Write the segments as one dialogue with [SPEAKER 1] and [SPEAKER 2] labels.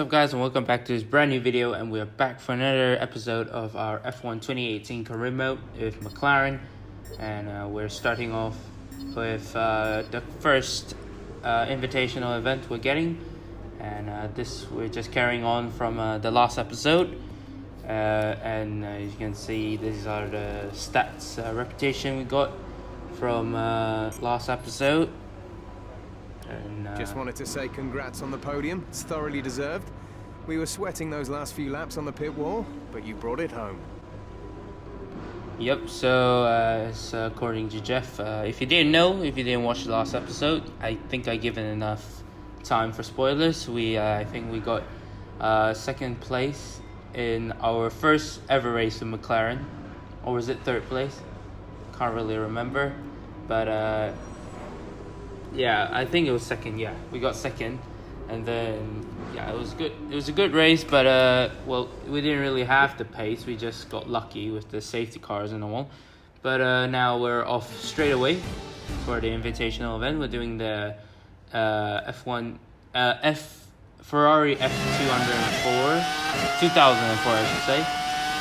[SPEAKER 1] up guys, and welcome back to this brand new video, and we're back for another episode of our F1 2018 career mode with McLaren. And we're starting off with the first invitational event we're getting, and this we're just carrying on from the last episode. As you can see, these are the stats reputation we got from last episode. And,
[SPEAKER 2] just wanted to say congrats on the podium. It's thoroughly deserved. We were sweating those last few laps on the pit wall, but you brought it home.
[SPEAKER 1] Yep, so according to Jeff, if you didn't know, if you didn't watch the last episode, I think I given enough time for spoilers. I think we got second place in our first ever race with McLaren, or was it third place? Can't really remember, but yeah, I think it was second. Yeah, we got second, and then yeah, it was good. It was a good race, but well, we didn't really have the pace. We just got lucky with the safety cars and all. But now we're off straight away for the invitational event. We're doing the Ferrari F2004, I should say,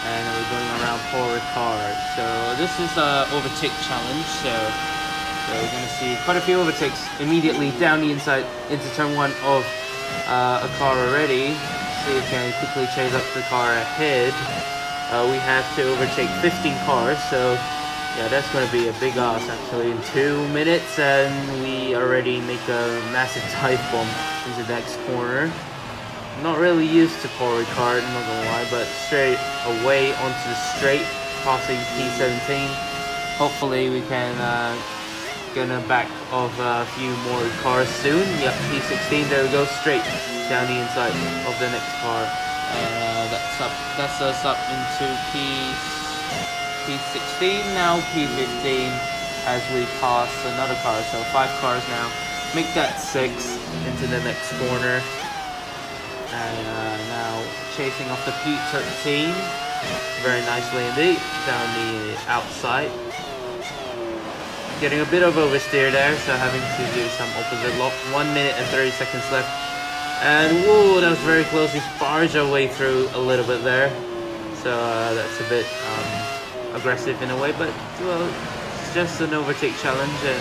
[SPEAKER 1] and we're going around 4 cars. So this is overtake challenge. So we're going to see quite a few overtakes immediately down the inside into turn 1 of a car already. So you can quickly chase up the car ahead. We have to overtake 15 cars, so yeah, that's going to be a big ask actually in 2 minutes, and we already make a massive dive bomb into the next corner. I'm not really used to Paul Ricard, I'm not going to lie, but straight away onto the straight, passing P17. Hopefully we can get a back of a few more cars soon. Yep, P16, there we go, straight down the inside of the next car. And that's us up into P16, now P15 as we pass another car. So 5 cars now, make that 6 into the next corner. And now chasing off the P13 very nicely indeed down the outside. Getting a bit of oversteer there, so having to do some opposite lock. 1 minute and 30 seconds left. And whoa, that was very close. We barged our way through a little bit there. So that's a bit aggressive in a way, but well, it's just an overtake challenge, and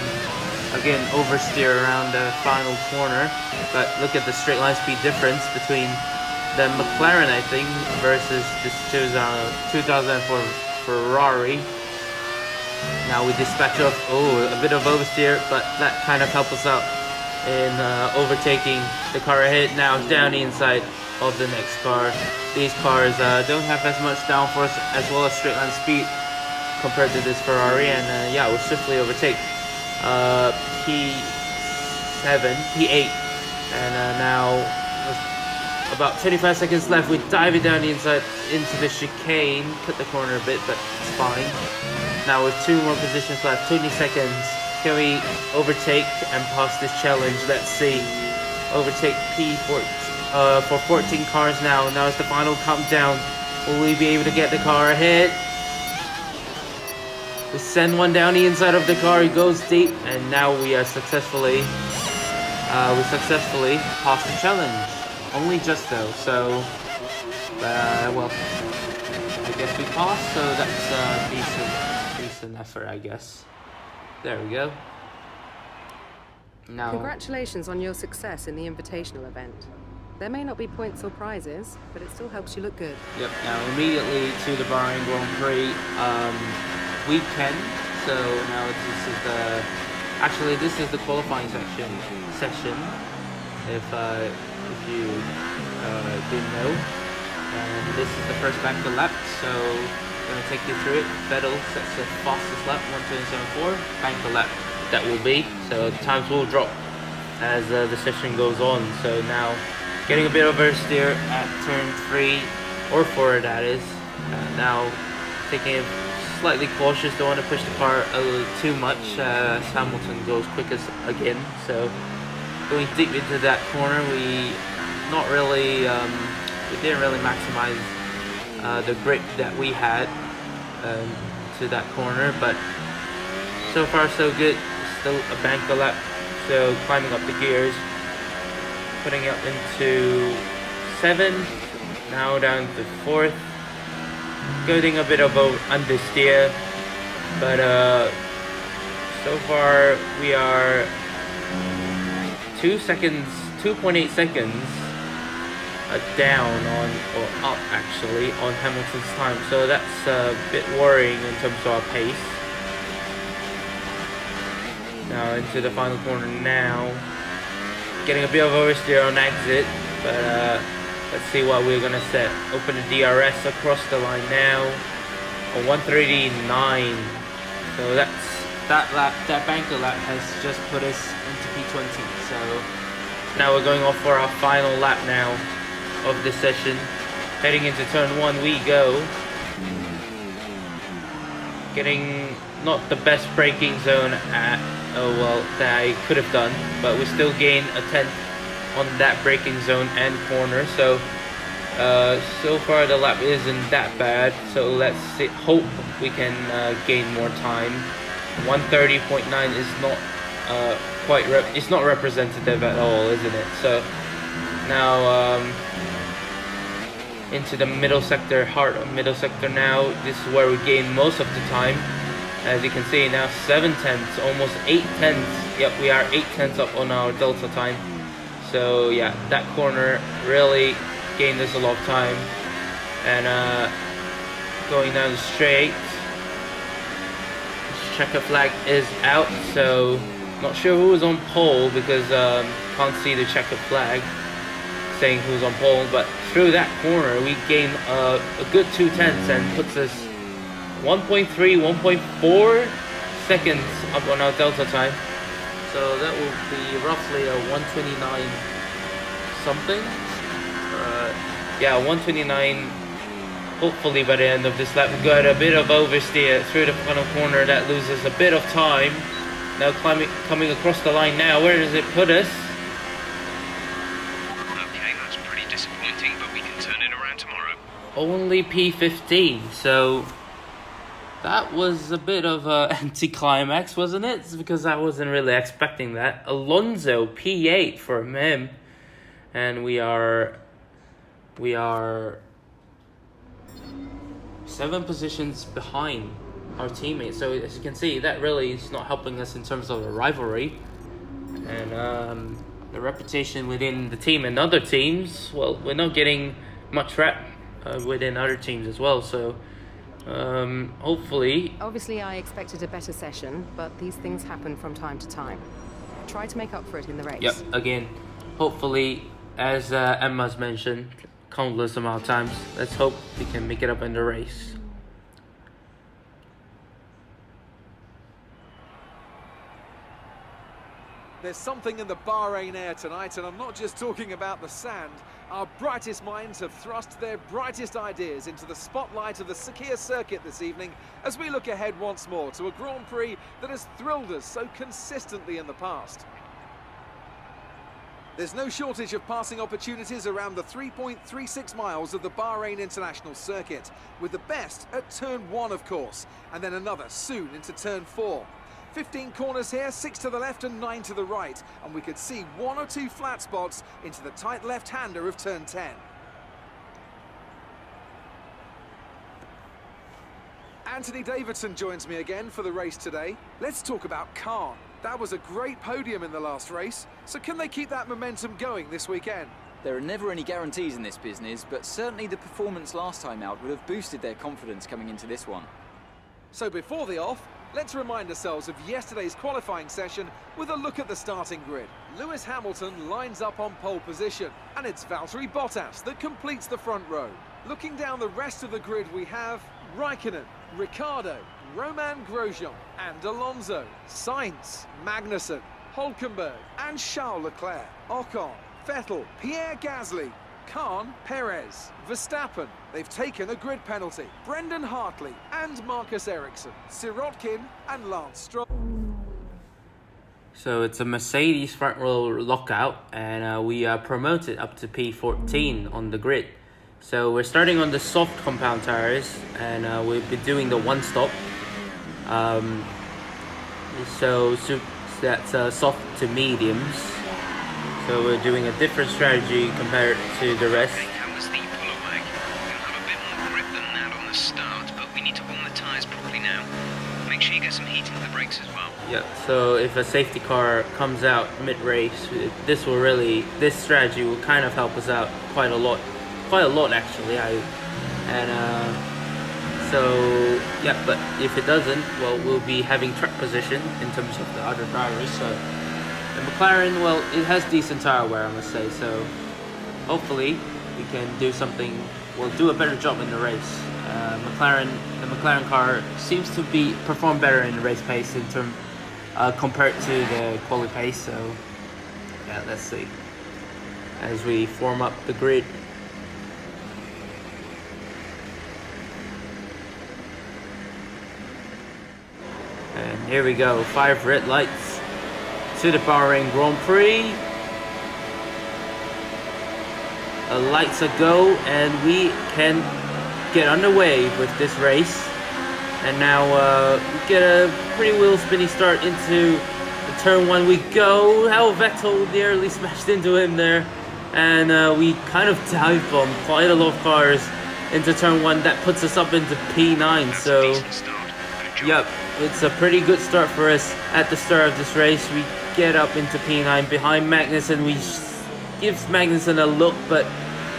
[SPEAKER 1] again, oversteer around the final corner. But look at the straight line speed difference between the McLaren, I think, versus this 2004 Ferrari. Now we dispatch off, a bit of oversteer, but that kind of helped us out in overtaking the car ahead. Now down the inside of the next car. These cars don't have as much downforce as well as straight line speed compared to this Ferrari, and yeah, we'll swiftly overtake P8, and now about 25 seconds left. We dive it down the inside into the chicane, cut the corner a bit, but it's fine. Now with 2 more positions left, 20 seconds. Can we overtake and pass this challenge? Let's see. Overtake P14 for 14 cars now. Now it's the final countdown. Will we be able to get the car ahead? We send one down the inside of the car. It goes deep, and now we are successfully passed the challenge. Only just though. So well, I guess we passed. So that's a decent effort, I guess. There we go. Now,
[SPEAKER 3] congratulations on your success in the invitational event. There may not be points or prizes, but it still helps you look good.
[SPEAKER 1] Yep, now immediately to the Bahrain Grand Prix weekend. So now this is the qualifying session. If you didn't know. And this is the first bank of lap, so I'm going to take you through it. Vettel sets the fastest lap, 1:27.4. Bank of lap that will be, so the times will drop as the session goes on. So now getting a bit of oversteer at turn 3 or 4, that is. Now taking it slightly cautious, don't want to push the car a little too much. Hamilton goes quickest again, so going deep into that corner, we didn't really maximize the grip that we had to that corner, but so far so good. Still a bank of lap, so climbing up the gears, putting it into 7, now down to 4th. Getting a bit of a understeer, but so far we are 2 seconds, 2.8 seconds down on, or up actually, on Hamilton's time. So that's a bit worrying in terms of our pace. Now into the final corner now. Getting a bit of oversteer on exit, but let's see what we're gonna set. Open the DRS across the line now. A 139. So that banker lap has just put us into P20. So now we're going off for our final lap now of this session. Heading into turn 1 we go. Getting not the best braking zone at that I could have done, but we still gain a 10th on that braking zone and corner. So so far the lap isn't that bad, so let's see, hope we can gain more time. 130.9 is not it's not representative at all, isn't it? So now into the middle sector, heart of middle sector now. This is where we gain most of the time. As you can see now, 7 tenths, almost 8 tenths. Yep, we are 8 tenths up on our delta time. So yeah, that corner really gained us a lot of time. And going down the straight, checker flag is out, so not sure who is on pole because can't see the checker flag saying who's on pole. But through that corner we gain a good 2 tenths and puts us 1.3, 1.4 seconds up on our delta time. So that will be roughly a 129 something. Yeah, 129. Hopefully by the end of this lap we got a bit of oversteer through the final corner. That loses a bit of time. Now coming across the line now. Where does it put us?
[SPEAKER 4] Okay, that's pretty disappointing, but we can turn it around tomorrow.
[SPEAKER 1] Only P15. So that was a bit of an anticlimax, wasn't it? It's because I wasn't really expecting that. Alonso P8 for him, and we are 7 positions behind our teammates. So as you can see, that really is not helping us in terms of a rivalry, and the reputation within the team and other teams. Well, we're not getting much rep within other teams as well. So hopefully.
[SPEAKER 3] Obviously, I expected a better session, but these things happen from time to time. Try to make up for it in the race.
[SPEAKER 1] Yep. Again, hopefully, as Emma's mentioned countless amount of times, let's hope we can make it up in the race.
[SPEAKER 5] There's something in the Bahrain air tonight, and I'm not just talking about the sand. Our brightest minds have thrust their brightest ideas into the spotlight of the Sakhir circuit this evening as we look ahead once more to a Grand Prix that has thrilled us so consistently in the past. There's no shortage of passing opportunities around the 3.36 miles of the Bahrain International Circuit, with the best at turn 1, of course, and then another soon into turn 4. 15 corners here, 6 to the left and 9 to the right, and we could see 1 or 2 flat spots into the tight left-hander of turn 10. Anthony Davidson joins me again for the race today. Let's talk about Khan. That was a great podium in the last race, so can they keep that momentum going this weekend?
[SPEAKER 6] There are never any guarantees in this business, but certainly the performance last time out would have boosted their confidence coming into this one.
[SPEAKER 5] So before the off, let's remind ourselves of yesterday's qualifying session with a look at the starting grid. Lewis Hamilton lines up on pole position, and it's Valtteri Bottas that completes the front row. Looking down the rest of the grid, we have Raikkonen, Ricciardo, Romain Grosjean and Alonso, Sainz, Magnussen, Hülkenberg and Charles Leclerc, Ocon, Vettel, Pierre Gasly, Khan, Perez, Verstappen. They've taken a grid penalty. Brendan Hartley and Marcus Ericsson, Sirotkin and Lance Stroll.
[SPEAKER 1] So it's a Mercedes front row lockout, and we are promoted up to P14 on the grid. So we're starting on the soft compound tires, and we'll be doing the one stop. So that's soft to mediums. So we're doing a different strategy compared to the rest.
[SPEAKER 4] Okay, how was the pull away? You'll have a bit more grip than that on the start, but we need to warm the tyres properly now. Make sure you get some heat into the brakes as well.
[SPEAKER 1] Yep, so if a safety car comes out mid-race, this strategy will kind of help us out quite a lot actually. So yeah, but if it doesn't, well, we'll be having track position in terms of the other drivers. So the McLaren, well, it has decent tire wear, I must say, so hopefully we can do something, we'll do a better job in the race. The McLaren car seems to perform better in the race pace in term compared to the quali pace. So yeah, let's see as we form up the grid. And here we go, 5 red lights to the Bahrain Grand Prix. Lights a go, and we can get underway with this race. And now we get a pretty wheel spinny start into the turn 1. We go. How Vettel nearly smashed into him there, and we kind of dive bombed quite a lot of cars into turn 1. That puts us up into P9. So yep, it's a pretty good start for us at the start of this race. We get up into P9 behind Magnussen. We give Magnussen a look, but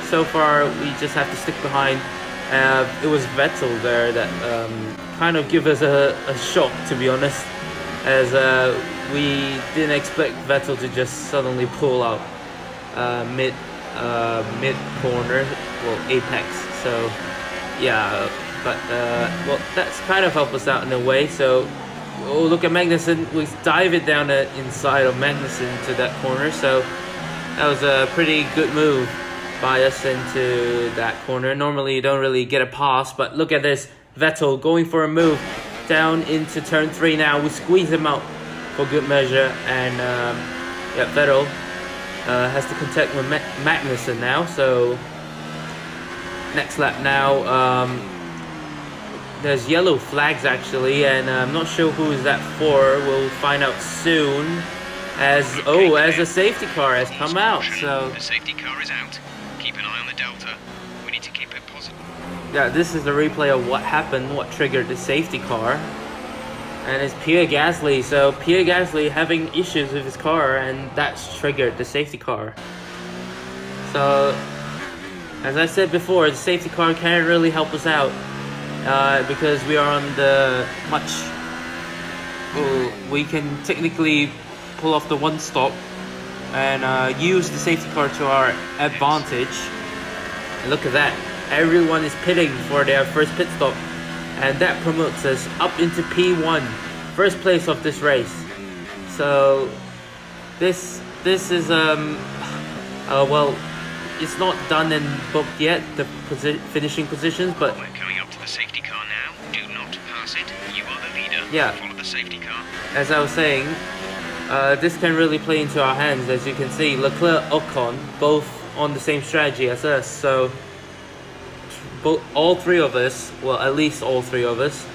[SPEAKER 1] so far we just have to stick behind. It was Vettel there that kind of give us a shock, to be honest, as we didn't expect Vettel to just suddenly pull out mid corner, well, apex. So yeah, but well, that's kind of helped us out in a way. So oh, look at Magnussen, we dive it down the inside of Magnussen to that corner. So that was a pretty good move by us into that corner. Normally you don't really get a pass, but look at this, Vettel going for a move down into turn 3 now. We squeeze him out for good measure, and yeah, Vettel has to contact with Magnussen now. So next lap now, there's yellow flags actually, and I'm not sure who is that for. We'll find out soon, as a safety car has come out. So
[SPEAKER 4] the safety car is out. Keep an eye on the delta. We need to keep it positive.
[SPEAKER 1] yeah, this is the replay of what happened, what triggered the safety car, and it's Pierre Gasly. So Pierre Gasly having issues with his car, and that's triggered the safety car. So as I said before, the safety car can't really help us out because we are on the we can technically pull off the one stop and use the safety car to our advantage. And look at that, everyone is pitting for their first pit stop, and that promotes us up into P1, first place of this race. So this is well, it's not done and booked yet, the finishing positions, but
[SPEAKER 4] We're coming up to the safety car now. Do not pass it. You are the leader.
[SPEAKER 1] Yeah.
[SPEAKER 4] Follow the safety car.
[SPEAKER 1] as I was saying, this can really play into our hands. As you can see, Leclerc, Ocon, both on the same strategy as us. So all three of us, well, at least all three of us,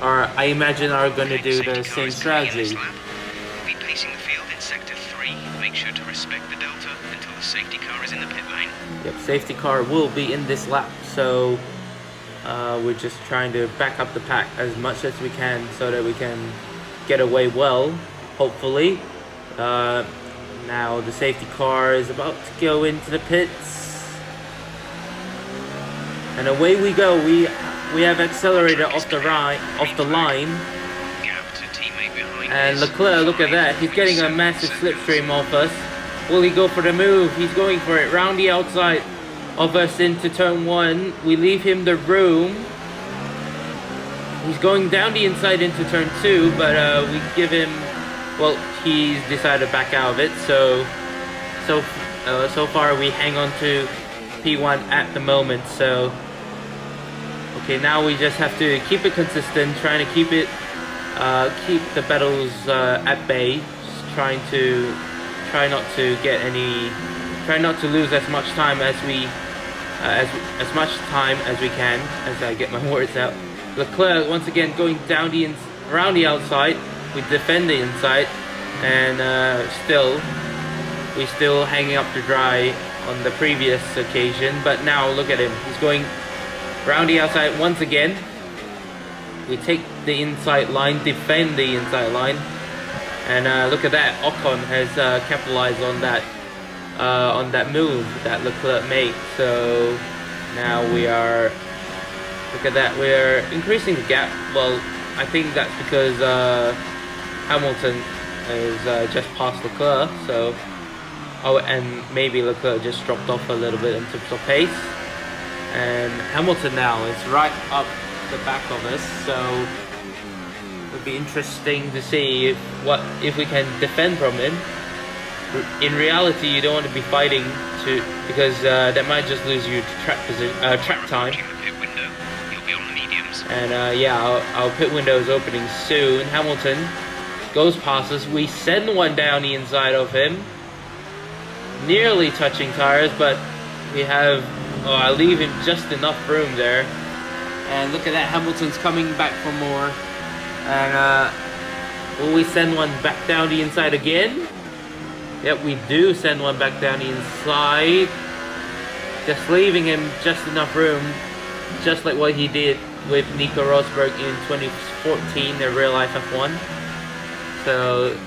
[SPEAKER 1] I imagine are going to do
[SPEAKER 4] Safety
[SPEAKER 1] the
[SPEAKER 4] car
[SPEAKER 1] same
[SPEAKER 4] is coming in this
[SPEAKER 1] strategy.
[SPEAKER 4] lap. We'll be pacing the field in sector 3. Make sure to respect the delta until the safety car is in the pit lane.
[SPEAKER 1] Yep, safety car will be in this lap. So we're just trying to back up the pack as much as we can so that we can get away well, hopefully. Now the safety car is about to go into the pits, and away we go. We have accelerated off the line,
[SPEAKER 4] Gap to teammate behind
[SPEAKER 1] and
[SPEAKER 4] is
[SPEAKER 1] Leclerc, look at that, he's getting a
[SPEAKER 4] 5.7
[SPEAKER 1] massive
[SPEAKER 4] sector
[SPEAKER 1] slipstream off us. Will he go for the move? He's going for it round the outside of us into turn 1. We leave him the room. He's going down the inside into turn 2, but we give him, well, he's decided to back out of it. So far we hang on to P1 at the moment. So okay, now we just have to keep it consistent, trying to keep the battles at bay, try not to lose as much time as we as much time as we can, as I get my words out. Leclerc once again going down around the outside. We defend the inside, and still we still hanging up to dry on the previous occasion, but now look at him. He's going around the outside once again. We take the inside line, defend the inside line, and look at that. Ocon has capitalized on that move that Leclerc made. So now we are, look at that, we're increasing the gap. Well, I think that's because Hamilton is just past Leclerc. So, oh, and maybe Leclerc just dropped off a little bit in terms of pace. And Hamilton now is right up the back of us, so it'll be interesting to see if we can defend from him. In reality, you don't want to be fighting because that might just lose you to track time. And yeah, our pit window is opening soon. Hamilton goes past us. We send one down the inside of him, nearly touching tires, but we have. Oh, I leave him just enough room there. And look at that, Hamilton's coming back for more. And will we send one back down the inside again? Yep, we do send one back down the inside. Just leaving him just enough room, just like what he did with Nico Rosberg in 2014, the real life F1. So,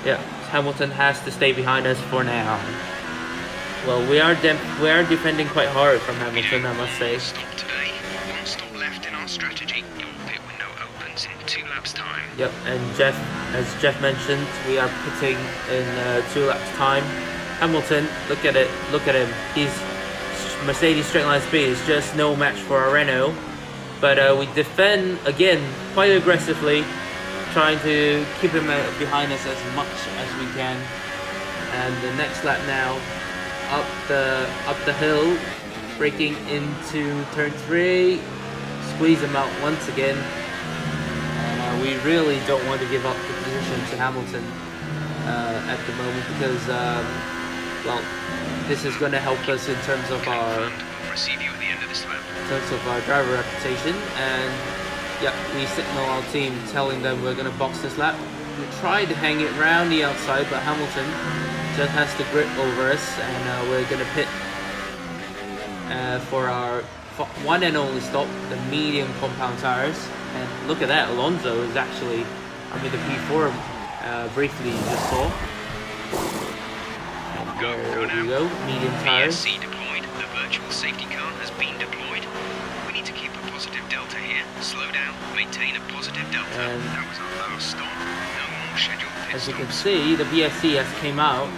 [SPEAKER 1] yeah, Hamilton has to stay behind us for now. Well, we are defending quite hard from Hamilton, I must say.
[SPEAKER 4] Stop today. One stop left in our strategy. Your pit window opens in 2 laps time.
[SPEAKER 1] Yep, and as Jeff mentioned, we are pitting in 2 laps time. Hamilton, look at it, look at him. He's Mercedes straight line speed is just no match for our Renault. But we defend again quite aggressively, trying to keep him behind us as much as we can. And the next lap now. Up the hill, braking into turn 3, squeeze him out once again, and we really don't want to give up the position to Hamilton at the moment because well, this is going to help us in terms of our driver reputation. And yeah, we signal our team telling them we're going to box this lap. We tried to hang it round the outside, but Hamilton just has to grip over us, and we're gonna pit for our one and only stop, the medium compound tires. And look at that, Alonso is actually, I mean the P4 briefly just saw. There we go, medium tires.
[SPEAKER 4] VSC deployed. The virtual safety car has been deployed. We need to keep a positive delta here. Slow down, maintain a positive delta.
[SPEAKER 1] And
[SPEAKER 4] that was our last stop. No more scheduled pit
[SPEAKER 1] as you can
[SPEAKER 4] stops.
[SPEAKER 1] see, the VSC has came out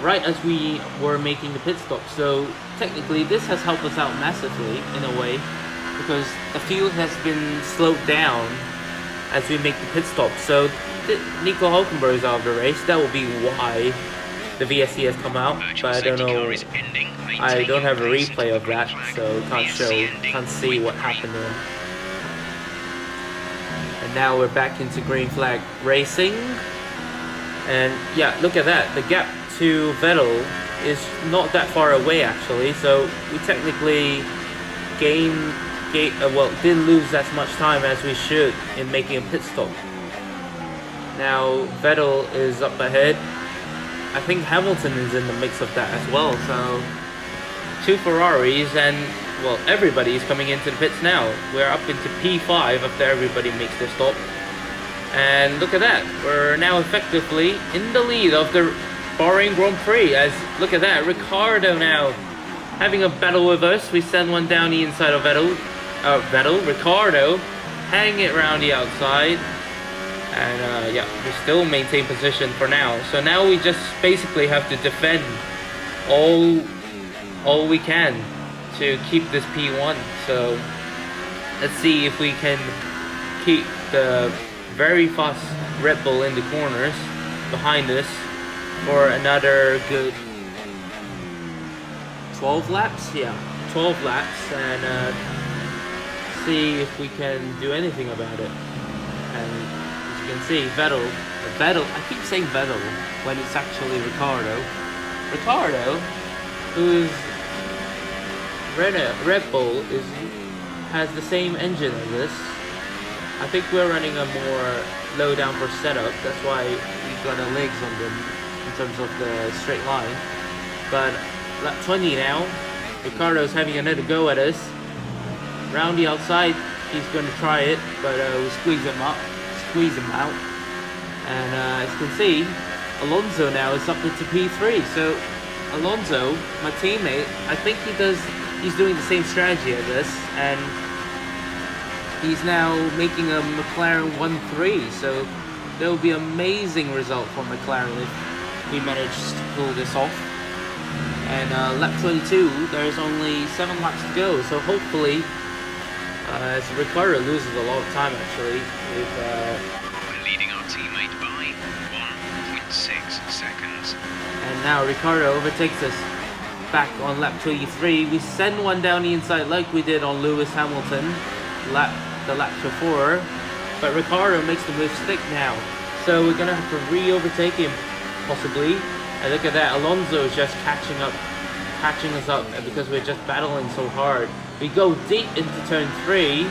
[SPEAKER 1] right as we were making the pit stop. So technically this has helped us out massively in a way, because the field has been slowed down as we make the pit stop. So Nico Hulkenberg is out of the race. That will be why the VSC has come out, but I don't know. I don't have a replay of that, so can't see what happened then. And now we're back into green flag racing. And yeah, look at that. The gap to Vettel is not that far away actually. So we technically didn't lose as much time as we should in making a pit stop. Now Vettel is up ahead. I think Hamilton is in the mix of that as well. So 2 Ferraris, and well, everybody is coming into the pits now. We're up into P5 after everybody makes their stop. And look at that, we're now effectively in the lead of the Bahrain Grand Prix. As look at that, Ricciardo now having a battle with us. We send one down the inside of Ricciardo, hang it around the outside. And yeah, we still maintain position for now. So now we just basically have to defend all we can to keep this P1. So let's see if we can keep the very fast Red Bull in the corners behind us for another good 12 laps. Yeah, 12 laps, and see if we can do anything about it. And as you can see, Vettel, I keep saying Vettel when it's actually Ricciardo, who's Red Bull has the same engine as this. I think we're running a more low downforce setup. That's why we've got our legs on them in terms of the straight line. But lap 20 now, Ricardo's having another go at us. Round the outside, he's going to try it, but we squeeze him out. And as you can see, Alonso now is up into P3. So Alonso, my teammate, I think he's doing the same strategy as us, and he's now making a McLaren 1-3. So that will be an amazing result for McLaren if we manage to pull this off. And lap 22, there's only 7 laps to go, so hopefully, as Ricciardo loses a lot of time actually,
[SPEAKER 4] We're leading our teammate by 1.6 seconds.
[SPEAKER 1] and now Ricciardo overtakes us back on lap 23. We send one down the inside like we did on Lewis Hamilton the lap before, but Ricciardo makes the move stick now, so we're gonna have to re-overtake him possibly. And look at that, Alonso is just catching us up because we're just battling so hard. We go deep into turn 3,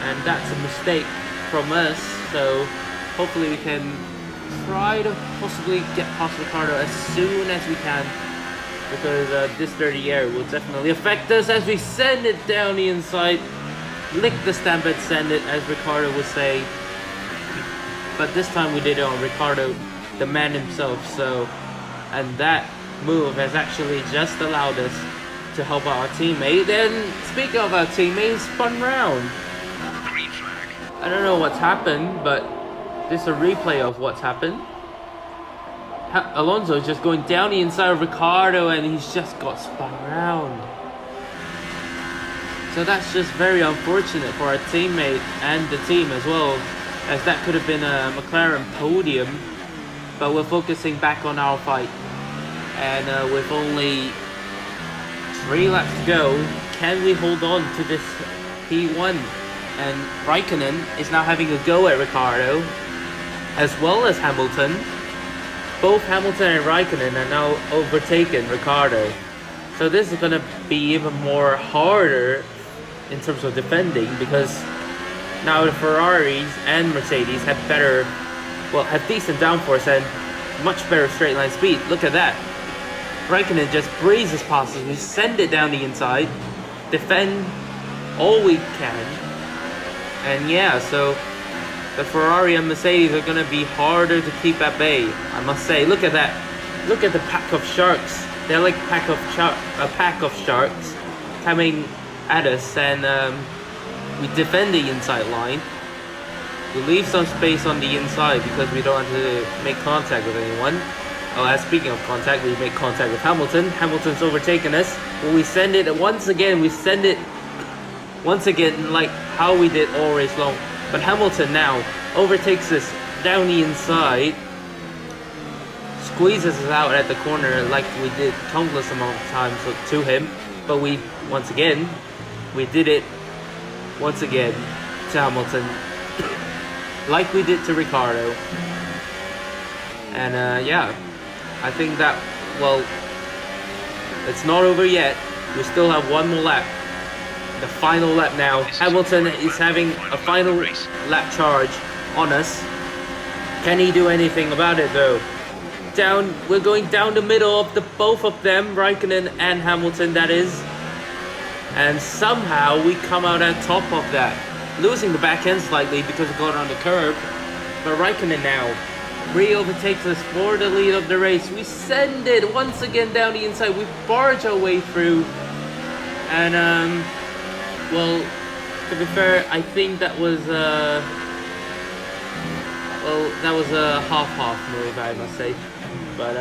[SPEAKER 1] and that's a mistake from us, so hopefully we can try to possibly get past Ricciardo as soon as we can, because this dirty air will definitely affect us as we send it down the inside. Lick the stamp and send it, as Ricciardo would say. But this time we did it on Ricciardo, the man himself, so... And that move has actually just allowed us to help our teammate. And speaking of our teammate, he spun round.
[SPEAKER 4] Green flag.
[SPEAKER 1] I don't know what's happened, but this is a replay of what's happened. Alonso is just going down the inside of Ricciardo, and he's just got spun round. So that's just very unfortunate for our teammate and the team as well, as that could have been a McLaren podium. But we're focusing back on our fight, and with only 3 laps to go, can we hold on to this P1? And Raikkonen is now having a go at Ricciardo, as well as Hamilton. Both Hamilton and Raikkonen are now overtaken Ricciardo, so this is going to be even more harder in terms of defending, because now the Ferraris and Mercedes have decent downforce and much better straight line speed. Look at that. Raikkonen just breezes past us. We send it down the inside, defend all we can, and yeah, so the Ferrari and Mercedes are going to be harder to keep at bay, I must say. Look at that. Look at the pack of sharks. They're like a pack of sharks coming at us, and we defend the inside line. We leave some space on the inside because we don't want to make contact with anyone. Oh, speaking of contact, we make contact with Hamilton. Hamilton's overtaken us. But we send it once again. Like how we did all race long. But Hamilton now overtakes us down the inside. Squeezes us out at the corner like we did countless amount of times to him. But we did it once again to Hamilton, like we did to Ricciardo. And yeah, I think that, well, it's not over yet. We still have one more lap. The final lap now. Hamilton is having a final lap charge on us. Can he do anything about it though? We're going down the middle of both of them, Raikkonen and Hamilton, that is. And somehow we come out on top of that, losing the back end slightly because we got on the curb. But Raikkonen now re-overtakes us for the lead of the race. We send it once again down the inside. We barge our way through. And well, to be fair, I think that was a half-half move, I must say. But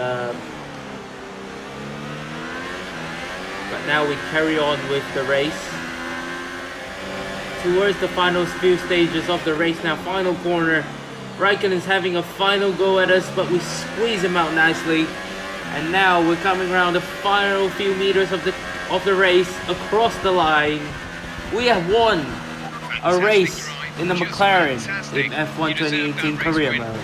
[SPEAKER 1] now we carry on with the race towards the final few stages of the race. Now, final corner. Raikkonen's having a final go at us, but we squeeze him out nicely. And now we're coming around the final few meters of the race, across the line. We have won a race in the McLaren in F1 2018 career mode.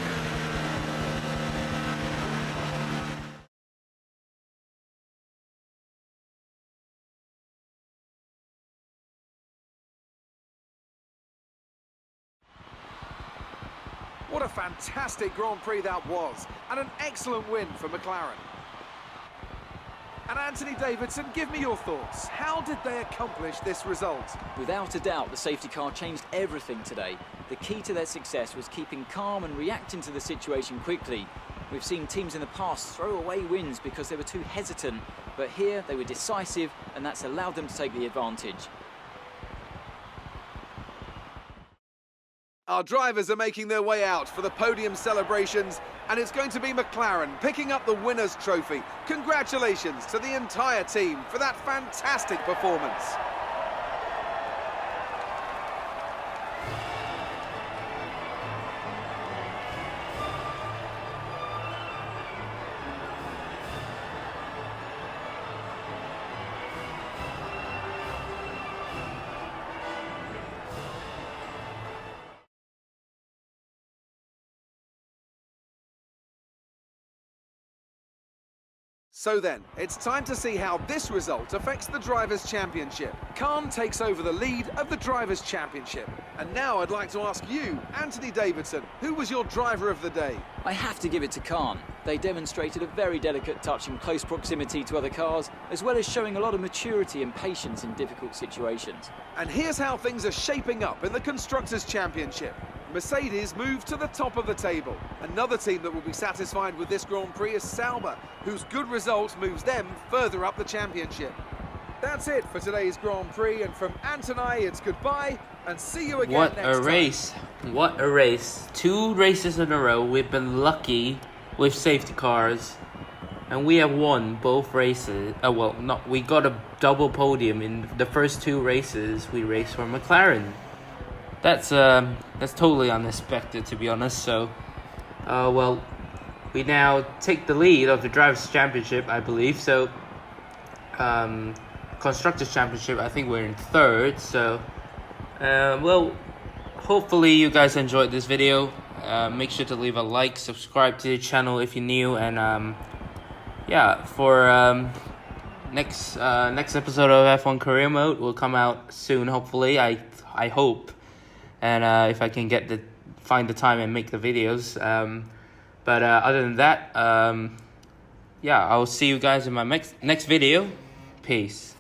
[SPEAKER 5] What What a fantastic Grand Prix that was, and an excellent win for McLaren. And Anthony Davidson, give me your thoughts. How did they accomplish this result?
[SPEAKER 6] Without a doubt, the safety car changed everything today. The key to their success was keeping calm and reacting to the situation quickly. We've seen teams in the past throw away wins because they were too hesitant, but here they were decisive, and that's allowed them to take the advantage.
[SPEAKER 5] Our drivers are making their way out for the podium celebrations, and it's going to be McLaren picking up the winner's trophy. Congratulations to the entire team for that fantastic performance. So then, it's time to see how this result affects the Drivers' Championship. Khan takes over the lead of the Drivers' Championship. And now I'd like to ask you, Anthony Davidson, who was your driver of the day?
[SPEAKER 6] I have to give it to Khan. They demonstrated a very delicate touch in close proximity to other cars, as well as showing a lot of maturity and patience in difficult situations.
[SPEAKER 5] And here's how things are shaping up in the Constructors' Championship. Mercedes moved to the top of the table. Another team that will be satisfied with this Grand Prix is Sauber, whose good result moves them further up the championship. That's it for today's Grand Prix, and from Ant and I, it's goodbye, and see you again
[SPEAKER 1] What
[SPEAKER 5] next
[SPEAKER 1] a race. What a race. 2 races in a row. We've been lucky with safety cars. And we have won both races. We got a double podium in the first 2 races we raced for McLaren. That's totally unexpected, to be honest. So, we now take the lead of the Drivers' Championship, I believe. So, Constructors' Championship, I think we're in 3rd. So, hopefully you guys enjoyed this video. Make sure to leave a like, subscribe to the channel if you're new, and for next episode of F1 Career Mode will come out soon. Hopefully, I hope. And if I can find the time and make the videos. But other than that, I'll see you guys in my next video. Peace.